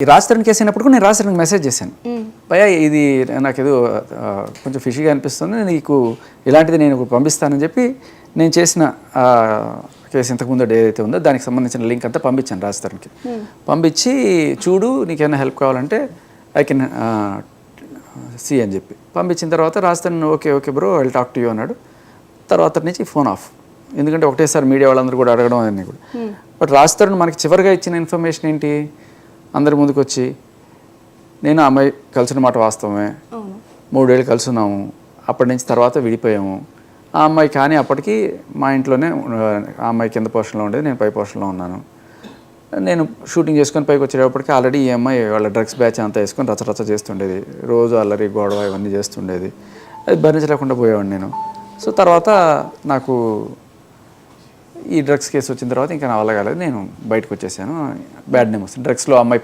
ఈ రాజస్థాన్ కేసు అయినప్పుడు నేను రాజస్థాన్కి మెసేజ్ చేశాను, భయ్యా ఇది నాకేదో కొంచెం ఫిషీగా అనిపిస్తుంది, నీకు ఇలాంటిది నేను పంపిస్తానని చెప్పి నేను చేసిన కేసు ఇంతకుముందు ఏదైతే ఉందో దానికి సంబంధించిన లింక్ అంతా పంపించాను రాజస్థాన్కి. పంపించి చూడు నీకేమైనా హెల్ప్ కావాలంటే ఐ కెన్ సి అని చెప్పి పంపించిన తర్వాత Rajasthan okay okay bro I will talk to you అన్నాడు. తర్వాత నుంచి ఫోన్ ఆఫ్, ఎందుకంటే ఒకటేసారి మీడియా వాళ్ళందరూ కూడా అడగడం అన్నీ కూడా. బట్ రాజస్థాన్ మనకి చివరిగా ఇచ్చిన ఇన్ఫర్మేషన్ ఏంటి, అందరి ముందుకు వచ్చి నేను అమ్మాయి కలిసిన మాట వాస్తవమే, 3 ఏళ్ళు కలుసున్నాము, అప్పటి నుంచి తర్వాత విడిపోయాము. ఆ అమ్మాయి కానీ అప్పటికి మా ఇంట్లోనే ఆ అమ్మాయి కింద పోర్షన్లో ఉండేది, నేను పై పోర్షన్లో ఉన్నాను. నేను షూటింగ్ చేసుకొని పైకి వచ్చేటప్పటికి ఆల్రెడీ ఈ అమ్మాయి వాళ్ళ డ్రగ్స్ బ్యాచ్ అంతా వేసుకొని రచ్చరచ్చ చేస్తుండేది, రోజు అల్లరి గొడవ ఇవన్నీ చేస్తుండేది. అది భరించలేకుండా పోయేవాడిని నేను. సో తర్వాత నాకు ఈ డ్రగ్స్ కేసు వచ్చిన తర్వాత ఇంకా నా వల్ల కాలేదు, నేను బయటకు వచ్చేసాను. బ్యాడ్ నేమ్ వస్తుంది డ్రగ్స్లో అమ్మాయి